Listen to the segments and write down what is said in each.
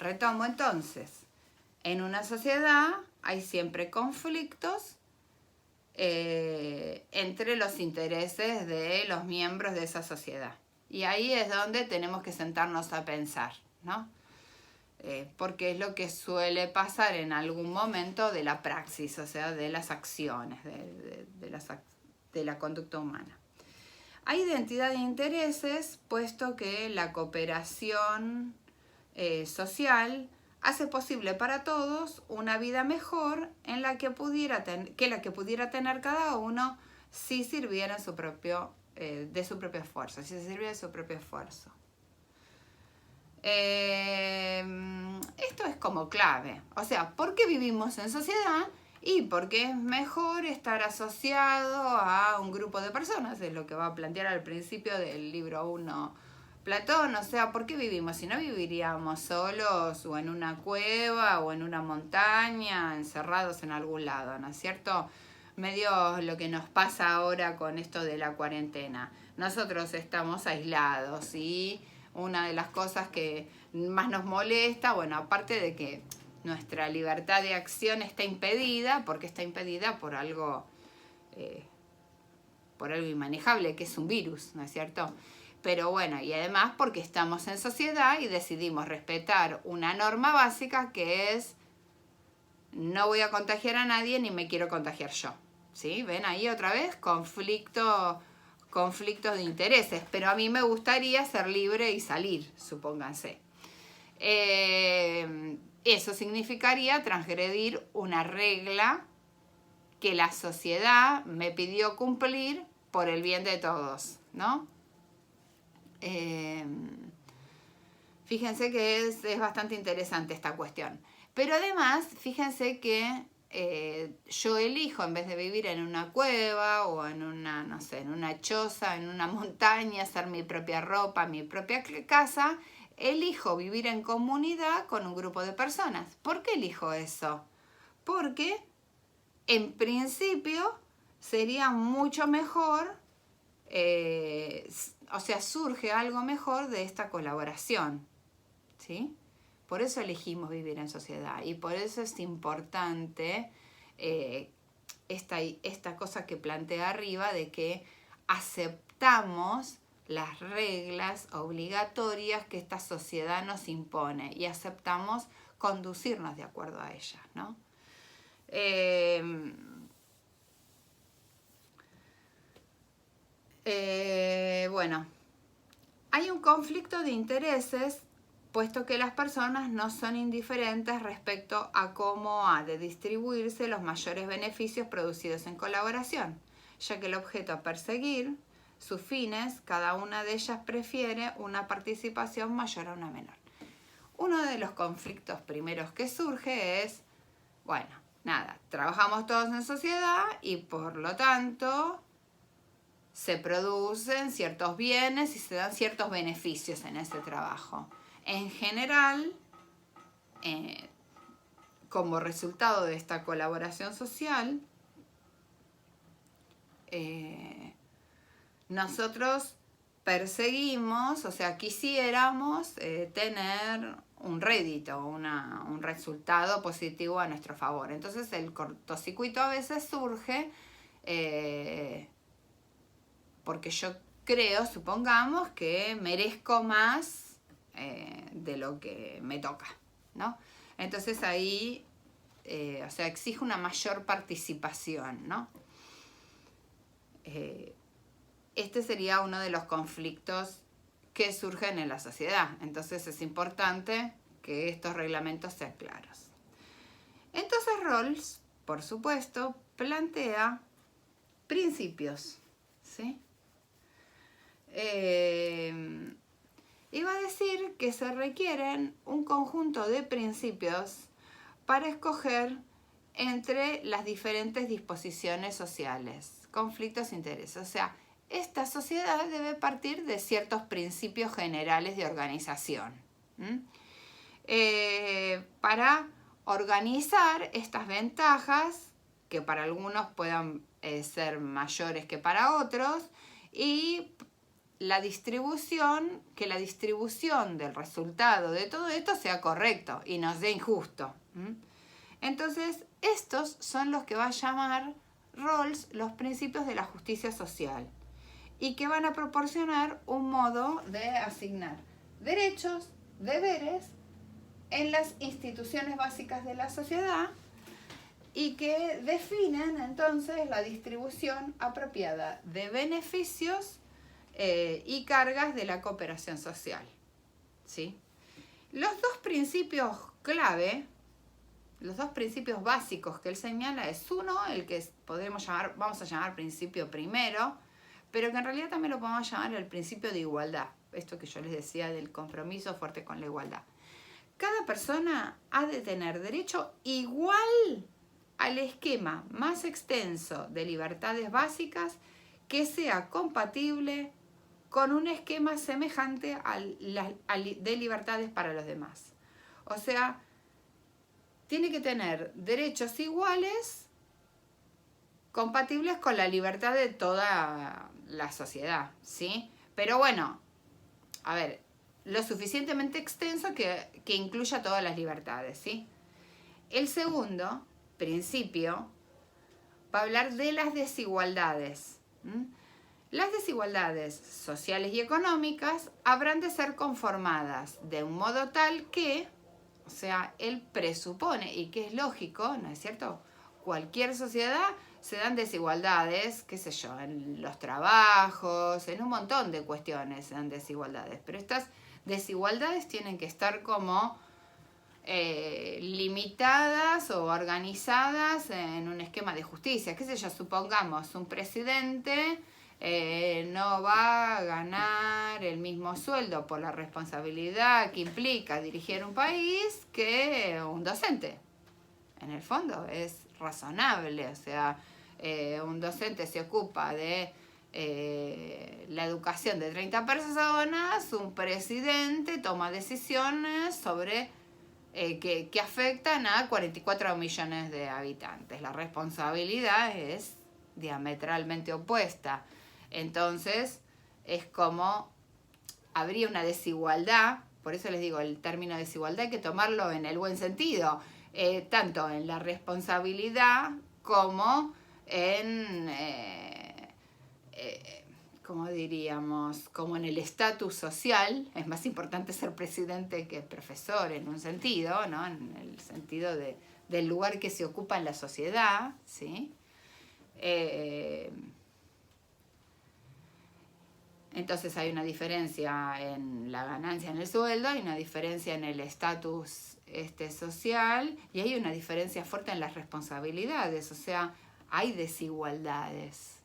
Retomo entonces. En una sociedad hay siempre conflictos entre los intereses de los miembros de esa sociedad. Y ahí es donde tenemos que sentarnos a pensar, ¿no? Porque es lo que suele pasar en algún momento de la praxis, o sea, de las acciones, de la conducta humana. Hay identidad de intereses, puesto que la cooperación social hace posible para todos una vida mejor en la que pudiera tener cada uno si sirviera de su propio esfuerzo, si se sirviera de su propio esfuerzo. Esto es como clave. O sea, ¿por qué vivimos en sociedad? Y porque es mejor estar asociado a un grupo de personas, es lo que va a plantear al principio del libro 1 Platón. O sea, ¿por qué vivimos? Si no, viviríamos solos o en una cueva o en una montaña, encerrados en algún lado, ¿no es cierto? Medio lo que nos pasa ahora con esto de la cuarentena. Nosotros estamos aislados y una de las cosas que más nos molesta, bueno, aparte de que nuestra libertad de acción está impedida, porque está impedida por algo inmanejable, que es un virus, ¿no es cierto? Pero bueno, y además porque estamos en sociedad y decidimos respetar una norma básica que es: no voy a contagiar a nadie ni me quiero contagiar yo. ¿Sí? ¿Ven ahí otra vez? Conflictos de intereses, pero a mí me gustaría ser libre y salir, supónganse. Eso significaría transgredir una regla que la sociedad me pidió cumplir por el bien de todos, ¿no? Fíjense que es bastante interesante esta cuestión. Pero además, fíjense que yo elijo, en vez de vivir en una cueva o en una, no sé, en una choza, en una montaña, hacer mi propia ropa, mi propia casa, elijo vivir en comunidad con un grupo de personas. ¿Por qué elijo eso? Porque, en principio, sería mucho mejor, o sea, surge algo mejor de esta colaboración, ¿sí? Por eso elegimos vivir en sociedad y por eso es importante esta cosa que plantea arriba de que aceptamos las reglas obligatorias que esta sociedad nos impone y aceptamos conducirnos de acuerdo a ellas, ¿no? Bueno, hay un conflicto de intereses, puesto que las personas no son indiferentes respecto a cómo ha de distribuirse los mayores beneficios producidos en colaboración, ya que el objeto a perseguir, sus fines, cada una de ellas prefiere una participación mayor a una menor. Uno de los conflictos primeros que surge es, bueno, nada, trabajamos todos en sociedad y por lo tanto se producen ciertos bienes y se dan ciertos beneficios en ese trabajo. En general, como resultado de esta colaboración social, nosotros perseguimos, o sea, quisiéramos tener un rédito, un resultado positivo a nuestro favor. Entonces el cortocircuito a veces surge porque yo creo, supongamos, que merezco más de lo que me toca, ¿no? Entonces ahí, o sea, exige una mayor participación, ¿no? Este sería uno de los conflictos que surgen en la sociedad. Entonces es importante que estos reglamentos sean claros. Entonces Rawls, por supuesto, plantea principios, ¿sí? Iba a decir que se requieren un conjunto de principios para escoger entre las diferentes disposiciones sociales, conflictos e intereses. O sea, esta sociedad debe partir de ciertos principios generales de organización. Para organizar estas ventajas, que para algunos puedan ser mayores que para otros, y que la distribución del resultado de todo esto sea correcto y no sea injusto. Entonces, estos son los que va a llamar Rawls los principios de la justicia social y que van a proporcionar un modo de asignar derechos, deberes en las instituciones básicas de la sociedad y que definen entonces la distribución apropiada de beneficios y cargas de la cooperación social. ¿Sí? Los dos principios clave, los dos principios básicos que él señala es uno, el que vamos a llamar principio primero, pero que en realidad también lo podemos llamar el principio de igualdad. Esto que yo les decía del compromiso fuerte con la igualdad. Cada persona ha de tener derecho igual al esquema más extenso de libertades básicas que sea compatible con un esquema semejante de libertades para los demás. O sea, tiene que tener derechos iguales compatibles con la libertad de toda la sociedad, ¿sí? Pero bueno, a ver, lo suficientemente extenso que incluya todas las libertades, ¿sí? El segundo principio va a hablar de las desigualdades. Las desigualdades sociales y económicas habrán de ser conformadas de un modo tal que, o sea, él presupone, y que es lógico, ¿no es cierto? Cualquier sociedad se dan desigualdades, qué sé yo, en los trabajos, en un montón de cuestiones se dan desigualdades, pero estas desigualdades tienen que estar como limitadas o organizadas en un esquema de justicia. Qué sé yo, supongamos un presidente no va a ganar el mismo sueldo por la responsabilidad que implica dirigir un país que un docente. En el fondo es razonable, o sea, un docente se ocupa de la educación de 30 personas, un presidente toma decisiones sobre que afectan a 44 millones de habitantes. La responsabilidad es diametralmente opuesta. Entonces, es como habría una desigualdad, por eso les digo, el término desigualdad hay que tomarlo en el buen sentido, tanto en la responsabilidad como en, ¿cómo diríamos? Como en el estatus social. Es más importante ser presidente que profesor en un sentido, ¿no? En el sentido del lugar que se ocupa en la sociedad, ¿sí? Entonces hay una diferencia en la ganancia en el sueldo, hay una diferencia en el estatus social y hay una diferencia fuerte en las responsabilidades, o sea, hay desigualdades.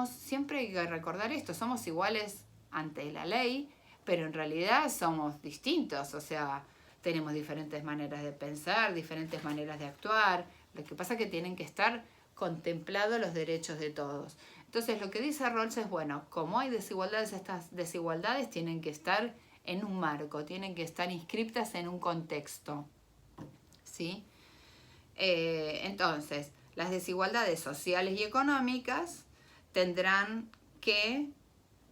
Siempre hay que recordar esto, somos iguales ante la ley, pero en realidad somos distintos, o sea, tenemos diferentes maneras de pensar, diferentes maneras de actuar, lo que pasa es que tienen que estar contemplados los derechos de todos. Entonces, lo que dice Rawls es, bueno, como hay desigualdades, estas desigualdades tienen que estar en un marco, tienen que estar inscriptas en un contexto, ¿sí? Entonces, las desigualdades sociales y económicas tendrán que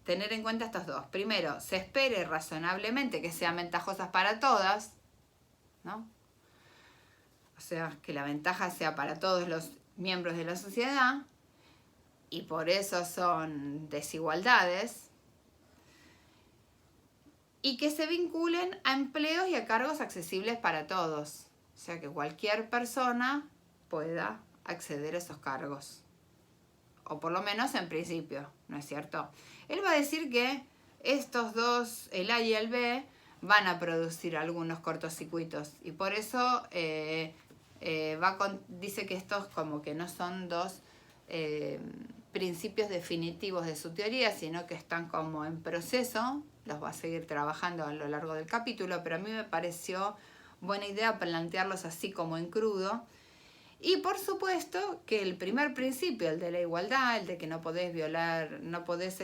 tener en cuenta estos dos. Primero, se espere razonablemente que sean ventajosas para todas, ¿no? O sea, que la ventaja sea para todos los miembros de la sociedad, y por eso son desigualdades, y que se vinculen a empleos y a cargos accesibles para todos. O sea, que cualquier persona pueda acceder a esos cargos. O por lo menos en principio, ¿no es cierto? Él va a decir que estos dos, el A y el B, van a producir algunos cortocircuitos. Y por eso dice que estos como que no son dos principios definitivos de su teoría, sino que están como en proceso. Los va a seguir trabajando a lo largo del capítulo, pero a mí me pareció buena idea plantearlos así como en crudo. Y por supuesto que el primer principio, el de la igualdad, el de que no podés violar, no podés,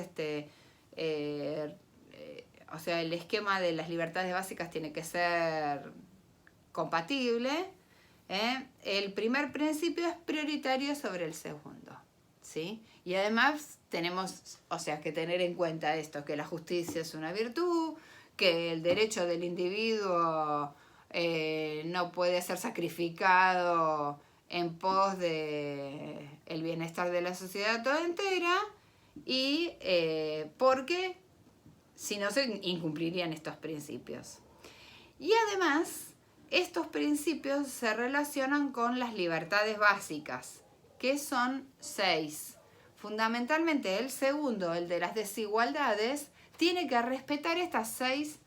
o sea, el esquema de las libertades básicas tiene que ser compatible. El primer principio es prioritario sobre el segundo, ¿sí? Y además tenemos, o sea, que tener en cuenta esto, que la justicia es una virtud, que el derecho del individuo no puede ser sacrificado en pos de el bienestar de la sociedad toda entera, y porque si no se incumplirían estos principios. Y además, estos principios se relacionan con las libertades básicas, que son 6. Fundamentalmente el segundo, el de las desigualdades, tiene que respetar estas 6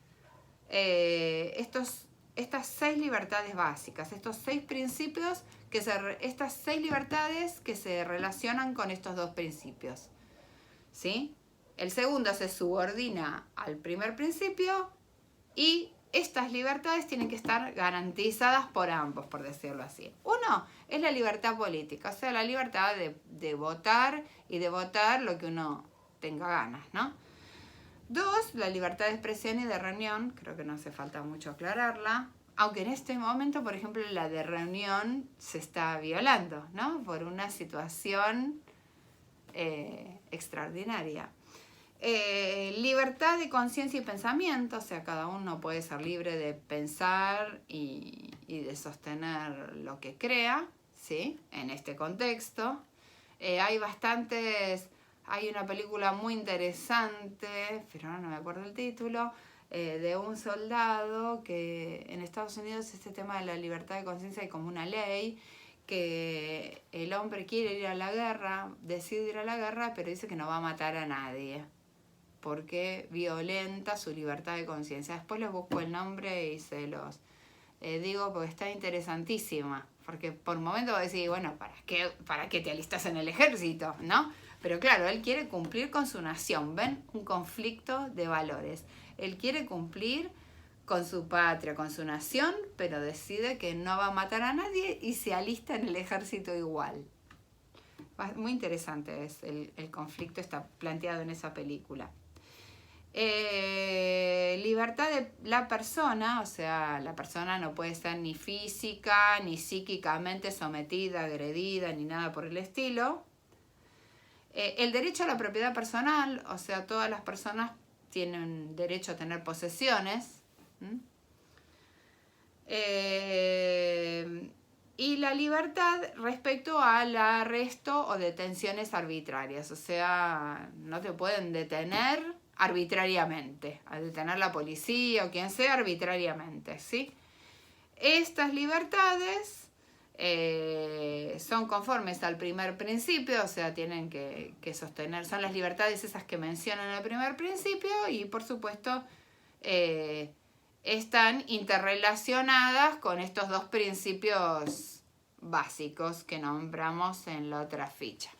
libertades básicas, estos 6 principios, estas 6 libertades que se relacionan con estos dos principios, ¿sí? El segundo se subordina al primer principio y estas libertades tienen que estar garantizadas por ambos, por decirlo así. Uno es la libertad política, o sea, la libertad de votar y de votar lo que uno tenga ganas, ¿no? 2, la libertad de expresión y de reunión, creo que no hace falta mucho aclararla, aunque en este momento, por ejemplo, la de reunión se está violando, ¿no? Por una situación extraordinaria. Libertad de conciencia y pensamiento, o sea, cada uno puede ser libre de pensar y de sostener lo que crea, ¿sí? En este contexto. Hay una película muy interesante, pero no me acuerdo el título, de un soldado que en Estados Unidos este tema de la libertad de conciencia hay como una ley, que el hombre quiere ir a la guerra, decide ir a la guerra, pero dice que no va a matar a nadie, porque violenta su libertad de conciencia. Después les busco el nombre y se los digo porque está interesantísima. Porque por un momento vos decís, bueno, ¿para qué te alistas en el ejército? ¿No? Pero claro, él quiere cumplir con su nación. ¿Ven? Un conflicto de valores. Él quiere cumplir con su patria, con su nación, pero decide que no va a matar a nadie y se alista en el ejército igual. Muy interesante es el conflicto, está planteado en esa película. Libertad de la persona, o sea, la persona no puede estar ni física ni psíquicamente sometida, agredida, ni nada por el estilo. El derecho a la propiedad personal, o sea, todas las personas tienen derecho a tener posesiones. Y la libertad respecto al arresto o detenciones arbitrarias, o sea, no te pueden detener arbitrariamente, a detener la policía o quien sea arbitrariamente, ¿sí? Estas libertades son conformes al primer principio, o sea, tienen que sostener, son las libertades esas que mencionan el primer principio y por supuesto están interrelacionadas con estos dos principios básicos que nombramos en la otra ficha.